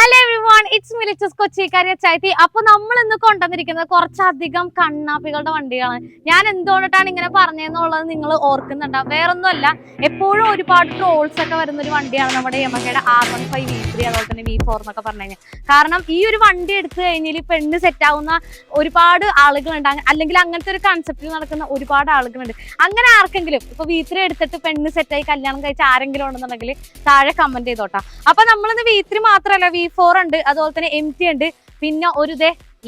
Hello everyone, it's me ലിച്ചസ് കൊച്ചിക്കാരി ചൈതി. അപ്പൊ നമ്മൾ ഇന്ന് കൊണ്ടുവന്നിരിക്കുന്നത് കുറച്ചധികം കണ്ണാപ്പികളുടെ വണ്ടികളാണ്. ഞാൻ എന്തുകൊണ്ടിട്ടാണ് ഇങ്ങനെ പറഞ്ഞതെന്നുള്ളത് നിങ്ങൾ ഓർക്കുന്നുണ്ടാവും. വേറൊന്നുമല്ല, എപ്പോഴും ഒരുപാട് ട്രോൾസ് ഒക്കെ വരുന്ന ഒരു വണ്ടിയാണ് നമ്മുടെ യമഹയുടെ R15 V3 അതുപോലെ തന്നെ V4 എന്നൊക്കെ പറഞ്ഞു കഴിഞ്ഞാൽ. കാരണം ഈ ഒരു വണ്ടി എടുത്തു കഴിഞ്ഞാൽ പെണ്ണ് സെറ്റ് ആവുന്ന ഒരുപാട് ആളുകളുണ്ട്, അല്ലെങ്കിൽ അങ്ങനത്തെ ഒരു കൺസെപ്റ്റിൽ നടക്കുന്ന ഒരുപാട് ആളുകളുണ്ട്. അങ്ങനെ ആർക്കെങ്കിലും ഇപ്പൊ V3 എടുത്തിട്ട് പെണ്ണ് സെറ്റായി കല്യാണം കഴിച്ച ആരെങ്കിലും ഉണ്ടെന്നുണ്ടെങ്കിൽ താഴെ കമന്റ് ചെയ്തോട്ടാ. അപ്പൊ നമ്മളിന്ന് V3 മാത്രമല്ല, V4 ഉണ്ട്, അതുപോലെ തന്നെ MT ഉണ്ട്, പിന്നെ ഒരു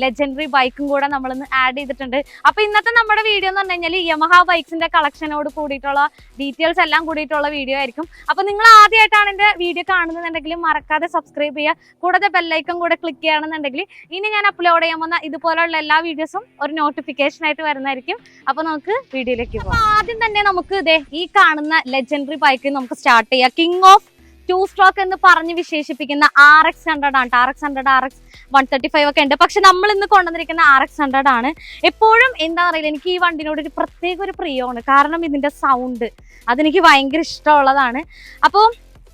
ലെജൻഡറി ബൈക്കും കൂടെ നമ്മളിന്ന് ആഡ് ചെയ്തിട്ടുണ്ട്. അപ്പൊ ഇന്നത്തെ നമ്മുടെ വീഡിയോ എന്ന് പറഞ്ഞു കഴിഞ്ഞാൽ യമഹ ബൈക്സിന്റെ കളക്ഷനോട് കൂടിയിട്ടുള്ള ഡീറ്റെയിൽസ് എല്ലാം കൂടിയിട്ടുള്ള വീഡിയോ ആയിരിക്കും. അപ്പൊ നിങ്ങൾ ആദ്യമായിട്ടാണ് എന്റെ വീഡിയോ കാണുന്നുണ്ടെങ്കിൽ മറക്കാതെ സബ്സ്ക്രൈബ് ചെയ്യുക, കൂടാതെ ബെല്ലൈക്കൺ കൂടെ ക്ലിക്ക് ചെയ്യുകയാണെന്നുണ്ടെങ്കിൽ ഇനി ഞാൻ അപ്ലോഡ് ചെയ്യാൻ പോകുന്ന ഇതുപോലുള്ള എല്ലാ വീഡിയോസും ഒരു നോട്ടിഫിക്കേഷൻ ആയിട്ട് വരുന്നതായിരിക്കും. അപ്പൊ നമുക്ക് വീഡിയോയിലേക്ക് പോകാം. ആദ്യം തന്നെ നമുക്ക് ഈ കാണുന്ന ലെജൻഡറി ബൈക്ക് നമുക്ക് സ്റ്റാർട്ട് ചെയ്യാം. കിങ് ഓഫ് 2 സ്ട്രോക്ക് എന്ന് പറഞ്ഞ് വിശേഷിപ്പിക്കുന്ന RX100 ആണ്. RX100, RX135 ഒക്കെ ഉണ്ട്. പക്ഷെ നമ്മൾ ഇന്ന് കൊണ്ടുവന്നിരിക്കുന്ന RX100 ആണ്. എപ്പോഴും എന്താ പറയുക, എനിക്ക് ഈ വണ്ടിനോട് ഒരു പ്രത്യേക ഒരു പ്രിയമാണ്. കാരണം ഇതിന്റെ സൗണ്ട് അതെനിക്ക് ഭയങ്കര ഇഷ്ടമുള്ളതാണ്. അപ്പോൾ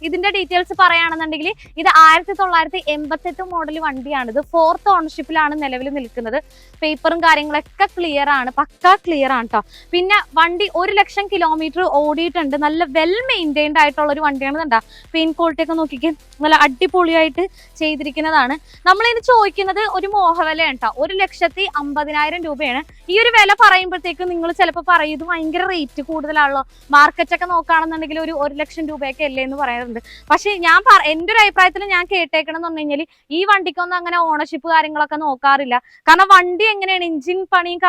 ഇതിന്റെ ഡീറ്റെയിൽസ് പറയുകയാണെന്നുണ്ടെങ്കിൽ ഇത് 1988 മോഡൽ വണ്ടിയാണ്. ഇത് 4th ഓണർഷിപ്പിലാണ് നിലവിൽ നിൽക്കുന്നത്. പേപ്പറും കാര്യങ്ങളൊക്കെ ക്ലിയർ ആണ്, പക്ക ക്ലിയർ ആണ് കേട്ടോ. പിന്നെ വണ്ടി 1,00,000 കിലോമീറ്റർ ഓടിയിട്ടുണ്ട്. നല്ല വെൽ മെയിൻറ്റൈൻഡ് ആയിട്ടുള്ള ഒരു വണ്ടിയാണ്. കണ്ടാ പെയിന്റ് ക്വാളിറ്റി ഒക്കെ നോക്കിക്കേ, നല്ല അടിപൊളിയായിട്ട് ചെയ്തിരിക്കുന്നതാണ്. നമ്മളിത് ചോദിക്കുന്നത് ഒരു മോഹവിലയാണ് കേട്ടോ, 1,50,000 രൂപയാണ്. ഈ ഒരു വില പറയുമ്പോഴത്തേക്കും നിങ്ങൾ ചിലപ്പോൾ പറയും ഇത് ഭയങ്കര റേറ്റ് കൂടുതലാണല്ലോ, മാർക്കറ്റൊക്കെ നോക്കുകയാണെന്നുണ്ടെങ്കിൽ ഒരു 1,00,000 രൂപയൊക്കെ അല്ലേ എന്ന് പറയുന്നത്. പക്ഷെ എന്റെ ഒരു അഭിപ്രായത്തിൽ ഞാൻ കേട്ടേക്കണം എന്ന് പറഞ്ഞു കഴിഞ്ഞാൽ ഈ വണ്ടിക്കൊന്നും അങ്ങനെ ഓണർഷിപ്പ് കാര്യങ്ങളൊക്കെ നോക്കാറില്ല. കാരണം വണ്ടി എങ്ങനെയാണ് എഞ്ചിൻ പണിയും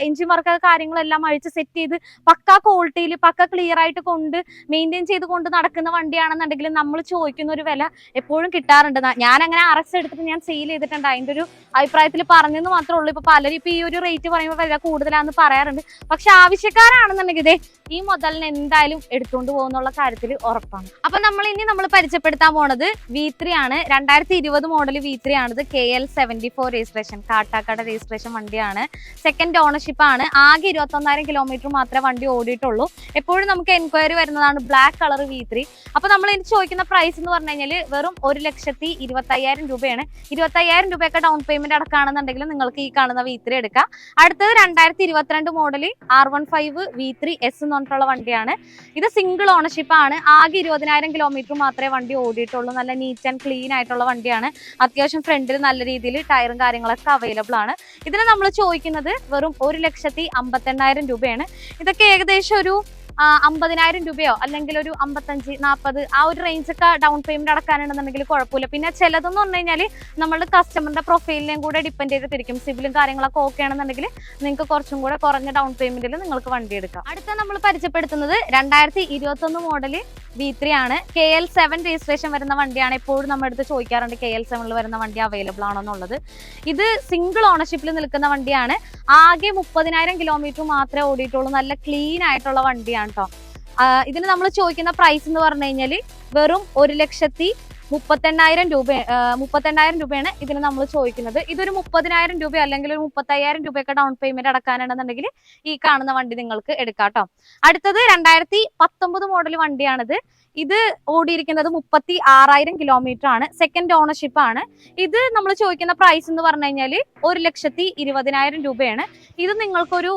എഞ്ചിൻ വർക്ക് കാര്യങ്ങളെല്ലാം അഴിച്ച് സെറ്റ് ചെയ്ത് പക്ക ക്വാളിറ്റിയിൽ പക്ക ക്ലിയർ ആയിട്ട് കൊണ്ട് മെയിൻറ്റെയിൻ ചെയ്ത് കൊണ്ട് നടക്കുന്ന വണ്ടിയാണെന്നുണ്ടെങ്കിൽ നമ്മൾ ചോദിക്കുന്ന ഒരു വില എപ്പോഴും കിട്ടാറുണ്ട്. ഞാൻ അങ്ങനെ RX എടുത്തിട്ട് ഞാൻ സെയിൽ ചെയ്തിട്ടുണ്ട്. അതിന്റെ ഒരു അഭിപ്രായത്തിൽ പറഞ്ഞെന്ന് മാത്രമേ ഉള്ളൂ. ഇപ്പൊ പലരും ഇപ്പൊ ഈ ഒരു റേറ്റ് പറയുമ്പോൾ വില കൂടുതലാന്ന് പറയാറുണ്ട്. പക്ഷെ ആവശ്യക്കാരാണെന്നുണ്ടെങ്കിൽ ഈ മുതലിന് എന്തായാലും എടുത്തുകൊണ്ട് പോകുന്നുള്ള കാര്യത്തിൽ ഉറപ്പാണ്. അപ്പൊ നമ്മൾ പരിചയപ്പെടുത്താൻ പോണത് V3 ആണ്. 2020 മോഡൽ V3 ആണിത്. KL74 രജിസ്ട്രേഷൻ, കാട്ടാക്കട രജിസ്ട്രേഷൻ വണ്ടിയാണ്. 2nd ഓണർഷിപ്പ് ആണ്. ആകെ 21,000 കിലോമീറ്റർ മാത്രമേ വണ്ടി ഓടിയിട്ടുള്ളൂ. എപ്പോഴും നമുക്ക് എൻക്വയറി വരുന്നതാണ് ബ്ലാക്ക് കളർ V3. അപ്പൊ നമ്മൾ ഇനി ചോദിക്കുന്ന പ്രൈസ് എന്ന് പറഞ്ഞു കഴിഞ്ഞാൽ വെറും 1,25,000 രൂപയാണ്. 25,000 രൂപയൊക്കെ ഡൗൺ പേയ്മെന്റ് അടക്കുകയാണെന്നുണ്ടെങ്കിൽ നിങ്ങൾക്ക് ഈ കാണുന്ന V3 എടുക്കാം. അടുത്തത് 2022 മോഡൽ R15 V3 S എന്ന് പറഞ്ഞിട്ടുള്ള വണ്ടിയാണ്. ഇത് സിംഗിൾ ഓണർഷിപ്പ് ആണ്. ആകെ 20,000 കിലോമീറ്റർ മാത്രമേ വണ്ടി ഓടിയിട്ടുള്ളൂ. നല്ല നീറ്റ് ആൻഡ് ക്ലീൻ ആയിട്ടുള്ള വണ്ടിയാണ്. അത്യാവശ്യം ഫ്രണ്ടിൽ നല്ല രീതിയിൽ ടയറും കാര്യങ്ങളൊക്കെ അവൈലബിൾ ആണ്. ഇതിന് നമ്മൾ ചോദിക്കുന്നത് വെറും 1,58,000 രൂപയാണ്. ഇതൊക്കെ ഏകദേശം ഒരു 50,000 രൂപയോ അല്ലെങ്കിൽ ഒരു 55, 40 ആ ഒരു റേഞ്ച് ഒക്കെ ഡൗൺ പേയ്മെന്റ് അടക്കാനുണ്ടെന്നുണ്ടെങ്കിൽ കുഴപ്പമില്ല. പിന്നെ ചിലതെന്ന് പറഞ്ഞു കഴിഞ്ഞാൽ നമ്മളുടെ കസ്റ്റമറിന്റെ പ്രൊഫൈലിനെയും കൂടെ ഡിപ്പെൻഡ് ചെയ്തിട്ടിരിക്കും. സിവിലും കാര്യങ്ങളൊക്കെ ഓക്കെ ആണെന്നുണ്ടെങ്കിൽ നിങ്ങൾക്ക് കുറച്ചും കൂടെ കുറഞ്ഞ ഡൗൺ പേയ്മെന്റിൽ നിങ്ങൾക്ക് വണ്ടി എടുക്കാം. അടുത്ത നമ്മൾ പരിചയപ്പെടുത്തുന്നത് 2021 മോഡൽ V3 ആണ്. KL7 രജിസ്ട്രേഷൻ വരുന്ന വണ്ടിയാണ്. എപ്പോഴും നമ്മുടെ അടുത്ത് ചോദിക്കാറുണ്ട് KL7 വരുന്ന വണ്ടി അവൈലബിൾ ആണോ എന്നുള്ളത്. ഇത് സിംഗിൾ ഓണർഷിപ്പിൽ നിൽക്കുന്ന വണ്ടിയാണ്. ആകെ 30,000 കിലോമീറ്റർ മാത്രമേ ഓടിയിട്ടുള്ളൂ. നല്ല ക്ലീൻ ആയിട്ടുള്ള വണ്ടിയാണ് കേട്ടോ. ഇതിന് നമ്മൾ ചോദിക്കുന്ന പ്രൈസ് എന്ന് പറഞ്ഞു കഴിഞ്ഞാൽ വെറും 1,38,000 രൂപയാണ് ഇതിന് നമ്മൾ ചോദിക്കുന്നത്. ഇതൊരു 30,000 രൂപ അല്ലെങ്കിൽ ഒരു 35,000 രൂപയൊക്കെ ഡൗൺ പേയ്മെന്റ് അടക്കാനാണെന്നുണ്ടെങ്കിൽ ഈ കാണുന്ന വണ്ടി നിങ്ങൾക്ക് എടുക്കാം കേട്ടോ. അടുത്തത് 2019 മോഡൽ വണ്ടിയാണിത്. ഇത് ഓടിയിരിക്കുന്നത് 36,000 കിലോമീറ്റർ ആണ്. 2nd ഓണർഷിപ്പ് ആണ്. ഇത് നമ്മൾ ചോദിക്കുന്ന പ്രൈസ് എന്ന് പറഞ്ഞു കഴിഞ്ഞാൽ 1,20,000 രൂപയാണ്. ഇത് നിങ്ങൾക്കൊരു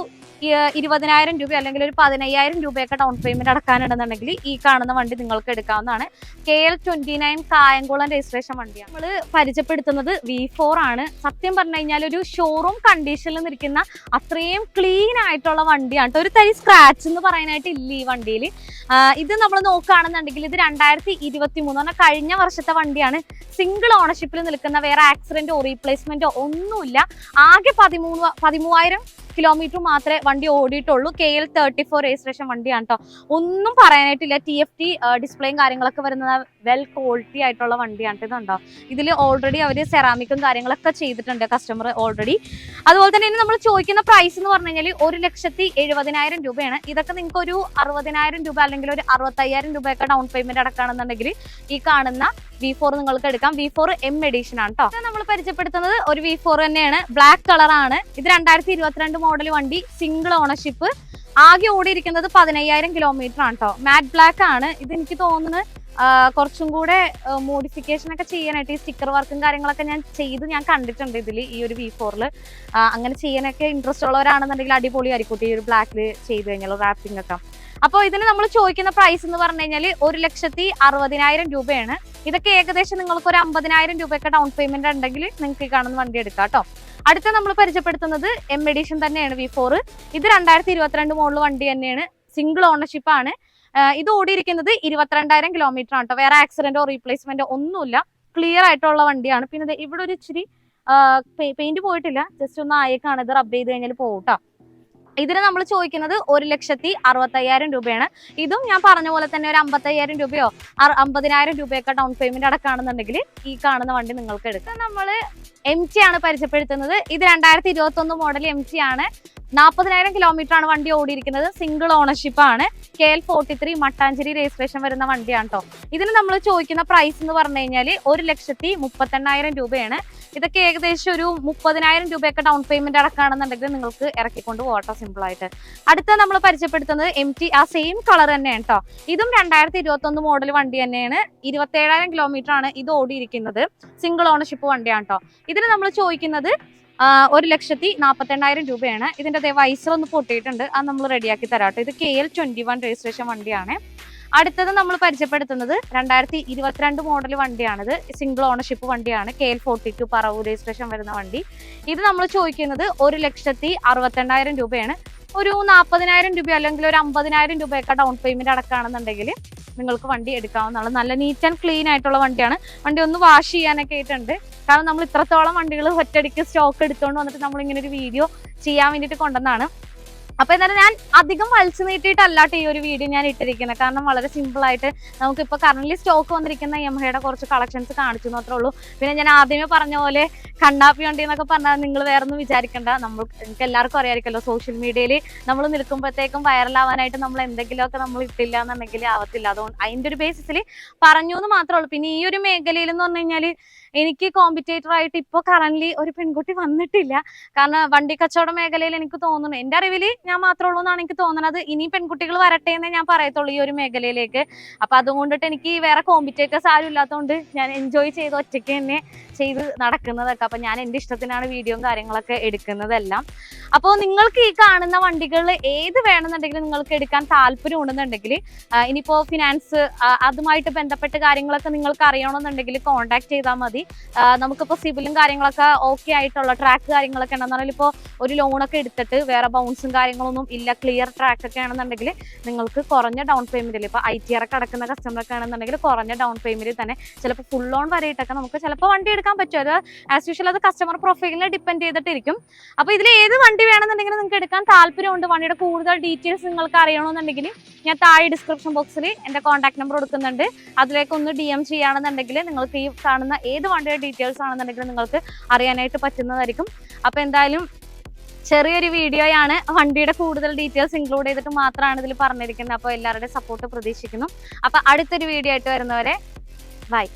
20,000 രൂപ അല്ലെങ്കിൽ ഒരു 15,000 രൂപയൊക്കെ ഡൗൺ പേയ്മെന്റ് അടക്കാനുണ്ടെന്നുണ്ടെങ്കിൽ ഈ കാണുന്ന വണ്ടി നിങ്ങൾക്ക് എടുക്കാവുന്നതാണ്. KL29 കായംകുളം രജിസ്ട്രേഷൻ വണ്ടിയാണ്. നമ്മൾ പരിചയപ്പെടുത്തുന്നത് V4 ആണ്. സത്യം പറഞ്ഞു കഴിഞ്ഞാൽ ഒരു ഷോറൂം കണ്ടീഷനിൽ നിൽക്കുന്ന അത്രയും ക്ലീൻ ആയിട്ടുള്ള വണ്ടിയാണ്. ഒരു തരി സ്ക്രാച്ച് എന്ന് പറയാനായിട്ട് ഇല്ല ഈ വണ്ടിയിൽ. ഇത് നമ്മൾ നോക്കുകയാണെന്നുണ്ടെങ്കിൽ ഇത് 2023 കഴിഞ്ഞ വർഷത്തെ വണ്ടിയാണ്. സിംഗിൾ ഓണർഷിപ്പിൽ നിൽക്കുന്ന, വേറെ ആക്സിഡന്റോ റീപ്ലേസ്മെന്റോ ഒന്നുമില്ല. ആകെ 13,000 കിലോമീറ്റർ മാത്രമേ വണ്ടി ഓടിയിട്ടുള്ളൂ. KL34 രജിസ്ട്രേഷൻ വണ്ടിയാണ് കേട്ടോ. ഒന്നും പറയാനായിട്ടില്ല. TFT ഡിസ്പ്ലേയും കാര്യങ്ങളൊക്കെ വരുന്ന വെൽ ക്വാളിറ്റി ആയിട്ടുള്ള വണ്ടിയാണ്. ഇതുണ്ടോ, ഇതിൽ ഓൾറെഡി അവർ സെറാമിക്കും കാര്യങ്ങളൊക്കെ ചെയ്തിട്ടുണ്ട് കസ്റ്റമർ ഓൾറെഡി. അതുപോലെ തന്നെ നമ്മൾ ചോദിക്കുന്ന പ്രൈസ് എന്ന് പറഞ്ഞു കഴിഞ്ഞാൽ 1,70,000 രൂപയാണ്. ഇതൊക്കെ നിങ്ങൾക്ക് ഒരു 60,000 രൂപ അല്ലെങ്കിൽ ഒരു 65,000 രൂപയൊക്കെ ഡൗൺ പേയ്മെന്റ് അടക്കുകയാണെന്നുണ്ടെങ്കിൽ ഈ കാണുന്ന V4 നിങ്ങൾക്ക് എടുക്കാം. V4 M എഡിഷൻ ആണ് കേട്ടോ. നമ്മൾ പരിചയപ്പെടുത്തുന്നത് ഒരു V4 തന്നെയാണ്. ബ്ലാക്ക് കളർ ആണ്. ഇത് 2022 മോഡൽ വണ്ടി, സിംഗിൾ ഓണർഷിപ്പ്. ആകെ ഓടിയിരിക്കുന്നത് 15,000 കിലോമീറ്റർ ആണ് കേട്ടോ. മാറ്റ് ബ്ലാക്ക് ആണ്. ഇത് എനിക്ക് തോന്നുന്നത് കുറച്ചും കൂടെ മോഡിഫിക്കേഷൻ ഒക്കെ ചെയ്യാനായിട്ട് ഈ സ്റ്റിക്കർ വർക്കും കാര്യങ്ങളൊക്കെ ഞാൻ കണ്ടിട്ടുണ്ട് ഇതിൽ ഈ ഒരു V4-ൽ. അങ്ങനെ ചെയ്യാനൊക്കെ ഇൻട്രസ്റ്റ് ഉള്ളവരാണെന്നുണ്ടെങ്കിൽ അടിപൊളിയായിരിക്കും ഈ ഒരു ബ്ലാക്കിൽ ചെയ്ത് കഴിഞ്ഞാൽ റാപ്പിംഗ് ഒക്കെ. അപ്പോൾ ഇതിന് നമ്മൾ ചോദിക്കുന്ന പ്രൈസ് എന്ന് പറഞ്ഞു കഴിഞ്ഞാൽ 1,60,000 രൂപയാണ്. ഇതൊക്കെ ഏകദേശം നിങ്ങൾക്ക് ഒരു 50,000 രൂപയൊക്കെ ഡൗൺ പേയ്മെന്റ് ഉണ്ടെങ്കിൽ നിങ്ങൾക്ക് ഈ കാണുന്ന വണ്ടി എടുക്കാം കേട്ടോ. അടുത്ത നമ്മൾ പരിചയപ്പെടുത്തുന്നത് M എഡിഷൻ തന്നെയാണ് V4. ഇത് 2022 മോഡൽ വണ്ടി തന്നെയാണ്. സിംഗിൾ ഓണർഷിപ്പ് ആണ്. ഇത് ഓടിയിരിക്കുന്നത് 22,000 കിലോമീറ്റർ ആണ് കേട്ടോ. വേറെ ആക്സിഡന്റോ റീപ്ലേസ്മെന്റോ ഒന്നുമില്ല. ക്ലിയർ ആയിട്ടുള്ള വണ്ടിയാണ്. പിന്നെ ഇവിടെ ഒരു ഇച്ചിരി പെയിന്റ് പോയിട്ടില്ല, ജസ്റ്റ് ഒന്ന് ആയേക്കാണ്. ഇത് റബ്ബ് ചെയ്ത് കഴിഞ്ഞാൽ പോകും കേട്ടോ. ഇതിന് നമ്മൾ ചോദിക്കുന്നത് 1,60,000 രൂപയാണ്. ഇതും ഞാൻ പറഞ്ഞ പോലെ തന്നെ ഒരു 55,000 രൂപയോ 50,000 രൂപയൊക്കെ ഡൗൺ പേയ്മെന്റ് അടക്കാണെന്നുണ്ടെങ്കിൽ ഈ കാണുന്ന വണ്ടി നിങ്ങൾക്ക് എടുക്കാം. നമ്മൾ MT ആണ് പരിചയപ്പെടുത്തുന്നത്. ഇത് 2021 മോഡൽ MT ആണ്. 40,000 കിലോമീറ്റർ ആണ് വണ്ടി ഓടിയിരിക്കുന്നത്. സിംഗിൾ ഓണർഷിപ്പ് ആണ്. KL 43 മട്ടാഞ്ചേരി രജിസ്ട്രേഷൻ വരുന്ന വണ്ടിയാണ് കേട്ടോ. ഇതിന് നമ്മൾ ചോദിക്കുന്ന പ്രൈസ് എന്ന് പറഞ്ഞു കഴിഞ്ഞാൽ 1,38,000 രൂപയാണ്. ഇതൊക്കെ ഏകദേശം ഒരു 30,000 രൂപയൊക്കെ ഡൗൺ പേയ്മെന്റ് അടക്കാണെന്നുണ്ടെങ്കിൽ നിങ്ങൾക്ക് ഇറക്കിക്കൊണ്ട് പോകട്ടോ സിമ്പിൾ ആയിട്ട്. അടുത്ത നമ്മൾ പരിചയപ്പെടുത്തുന്നത് MT, ആ സെയിം കളർ തന്നെയാണ് കേട്ടോ. ഇതും 2021 മോഡൽ വണ്ടി തന്നെയാണ്. 27,000 കിലോമീറ്റർ ആണ് ഇത് ഓടിയിരിക്കുന്നത്. സിംഗിൾ ഓണർഷിപ്പ് വണ്ടിയാണ് കേട്ടോ. ഇതിന് നമ്മൾ ചോദിക്കുന്നത് 1,48,000 രൂപയാണ്. ഇതിന്റെ വൈസർ ഒന്ന് പൊട്ടിയിട്ടുണ്ട്, അത് നമ്മൾ റെഡിയാക്കി തരാട്ടോ. ഇത് KL 21 രജിസ്ട്രേഷൻ വണ്ടിയാണ്. അടുത്തത് നമ്മൾ പരിചയപ്പെടുത്തുന്നത് 2022 മോഡൽ വണ്ടിയാണിത്. സിംഗിൾ ഓണർഷിപ്പ് വണ്ടിയാണ്. KL 42 പറവൂർ രജിസ്ട്രേഷൻ വരുന്ന വണ്ടി. ഇത് നമ്മൾ ചോദിക്കുന്നത് 1,68,000 രൂപയാണ്. ഒരു 40,000 രൂപ അല്ലെങ്കിൽ ഒരു 50,000 രൂപയൊക്കെ ഡൗൺ പേയ്മെന്റ് അടക്കാണെന്നുണ്ടെങ്കിൽ നിങ്ങൾക്ക് വണ്ടി എടുക്കാവുന്നതാണ്. നല്ല നീറ്റ് ആൻഡ് ക്ലീൻ ആയിട്ടുള്ള വണ്ടിയാണ്. വണ്ടി ഒന്ന് വാഷ് ചെയ്യാനൊക്കെ ആയിട്ടുണ്ട്. കാരണം നമ്മൾ ഇത്രത്തോളം വണ്ടികൾ ഒറ്റയടിക്ക് സ്റ്റോക്ക് എടുത്തുകൊണ്ട് വന്നിട്ട് നമ്മൾ ഇങ്ങനെ ഒരു വീഡിയോ ചെയ്യാൻ വേണ്ടിയിട്ട് കൊണ്ടുവന്നാണ്. അപ്പൊ എന്നാലും ഞാൻ അധികം വലിച്ചു നീട്ടിയിട്ടല്ലാട്ട് ഈ ഒരു വീഡിയോ ഞാൻ ഇട്ടിരിക്കുന്നത്. കാരണം വളരെ സിമ്പിൾ ആയിട്ട് നമുക്കിപ്പോൾ കറന്റ് സ്റ്റോക്ക് വന്നിരിക്കുന്ന യമഹയുടെ കുറച്ച് കളക്ഷൻസ് കാണിച്ചു മാത്രമേ ഉള്ളൂ. പിന്നെ ഞാൻ ആദ്യമേ പറഞ്ഞ പോലെ കണ്ണാപ്പി വണ്ടി എന്നൊക്കെ പറഞ്ഞാൽ നിങ്ങൾ വേറെ ഒന്നും വിചാരിക്കണ്ട. നിങ്ങൾക്ക് എല്ലാവർക്കും അറിയാമായിരിക്കല്ലോ, സോഷ്യൽ മീഡിയയിൽ നമ്മൾ നിൽക്കുമ്പോഴത്തേക്കും വൈറലാവാനായിട്ട് നമ്മൾ എന്തെങ്കിലുമൊക്കെ നമ്മൾ ഇട്ടില്ല എന്നുണ്ടെങ്കിൽ ആവത്തില്ല. അതുകൊണ്ട് അതിൻ്റെ ഒരു ബേസിസിൽ പറഞ്ഞു എന്ന് മാത്രമേ ഉള്ളൂ. പിന്നെ ഈ ഒരു മേഖലയിൽ എന്ന് പറഞ്ഞു കഴിഞ്ഞാൽ എനിക്ക് കോമ്പറ്റേറ്റർ ആയിട്ട് ഇപ്പോൾ കറന്റ് ഒരു പെൺകുട്ടി വന്നിട്ടില്ല. കാരണം വണ്ടി കച്ചവട മേഖലയിൽ എനിക്ക് തോന്നുന്നു, എൻ്റെ അറിവിൽ ഞാൻ മാത്രമേ ഉള്ളൂ എന്നാണ് എനിക്ക് തോന്നുന്നത്. ഇനി പെൺകുട്ടികൾ വരട്ടെ എന്നേ ഞാൻ പറയത്തുള്ളൂ ഈ ഒരു മേഖലയിലേക്ക്. അപ്പൊ അതുകൊണ്ടിട്ട് എനിക്ക് വേറെ കോമ്പറ്റേറ്റേഴ്സ് ആരും ഇല്ലാത്തതുകൊണ്ട് ഞാൻ എൻജോയ് ചെയ്ത് ഒറ്റയ്ക്ക് തന്നെ ചെയ്ത് നടക്കുന്നതൊക്കെ. അപ്പൊ ഞാൻ എൻ്റെ ഇഷ്ടത്തിനാണ് വീഡിയോയും കാര്യങ്ങളൊക്കെ എടുക്കുന്നതെല്ലാം. അപ്പോൾ നിങ്ങൾക്ക് ഈ കാണുന്ന വണ്ടികളിൽ ഏത് വേണമെന്നുണ്ടെങ്കിലും നിങ്ങൾക്ക് എടുക്കാൻ താല്പര്യം ഉണ്ടെന്നുണ്ടെങ്കിൽ, ഇനിയിപ്പോൾ ഫിനാൻസ് അതുമായിട്ട് ബന്ധപ്പെട്ട കാര്യങ്ങളൊക്കെ നിങ്ങൾക്ക് അറിയണമെന്നുണ്ടെങ്കിൽ കോൺടാക്ട് ചെയ്താൽ മതി. നമുക്കിപ്പോൾ സിവിലും കാര്യങ്ങളൊക്കെ ഓക്കെ ആയിട്ടുള്ള ട്രാക്ക് കാര്യങ്ങളൊക്കെ ഉണ്ടെന്ന് പറഞ്ഞാൽ ഇപ്പോൾ ഒരു ലോണൊക്കെ എടുത്തിട്ട് വേറെ ബൗൺസും കാര്യങ്ങളൊന്നും ഇല്ല, ക്ലിയർ ട്രാക്ക് ഒക്കെ ആണെന്നുണ്ടെങ്കിൽ നിങ്ങൾക്ക് കുറഞ്ഞ ഡൗൺ പേയ്മെന്റിൽ, ഇപ്പോൾ ITR ഒക്കെ അടക്കുന്ന കസ്റ്റമറൊക്കെ ആണെന്നുണ്ടെങ്കിൽ കുറഞ്ഞ ഡൗൺ പേയ്മെന്റിൽ തന്നെ ചിലപ്പോൾ ഫുൾ ലോൺ വരെയിട്ടൊക്കെ നമുക്ക് ചിലപ്പോൾ വണ്ടി എടുക്കാൻ പറ്റും. അത് ആസ് യൂഷ്വൽ അത് കസ്റ്റമർ പ്രൊഫൈലിനെ ഡിപ്പെൻഡ് ചെയ്തിട്ടിരിക്കും. അപ്പോൾ ഇതിൽ ഏത് വണ്ടി വേണമെന്നുണ്ടെങ്കിൽ നിങ്ങൾക്ക് എടുക്കാൻ താല്പര്യമുണ്ട്, വണ്ടിയുടെ കൂടുതൽ ഡീറ്റെയിൽസ് നിങ്ങൾക്ക് അറിയണമെന്നുണ്ടെങ്കിൽ ഞാൻ താഴെ ഡിസ്ക്രിപ്ഷൻ ബോക്സിൽ എൻ്റെ കോൺടാക്ട് നമ്പർ കൊടുക്കുന്നുണ്ട്. അതിലേക്ക് ഒന്ന് DM ചെയ്യുകയാണെന്നുണ്ടെങ്കിൽ നിങ്ങൾക്ക് ഈ കാണുന്ന ഏത് വണ്ടിയുടെ ഡീറ്റെയിൽസ് ആണെന്നുണ്ടെങ്കിൽ നിങ്ങൾക്ക് അറിയാനായിട്ട് പറ്റുന്നതായിരിക്കും. അപ്പോൾ എന്തായാലും ചെറിയൊരു വീഡിയോയാണ്, വണ്ടിയുടെ കൂടുതൽ ഡീറ്റെയിൽസ് ഇൻക്ലൂഡ് ചെയ്തിട്ട് മാത്രമാണ് ഇതിൽ പറഞ്ഞിരിക്കുന്നത്. അപ്പോൾ എല്ലാവരുടെയും സപ്പോർട്ട് പ്രതീക്ഷിക്കുന്നു. അപ്പോൾ അടുത്തൊരു വീഡിയോ ആയിട്ട് വരുന്നവരെ ബൈ.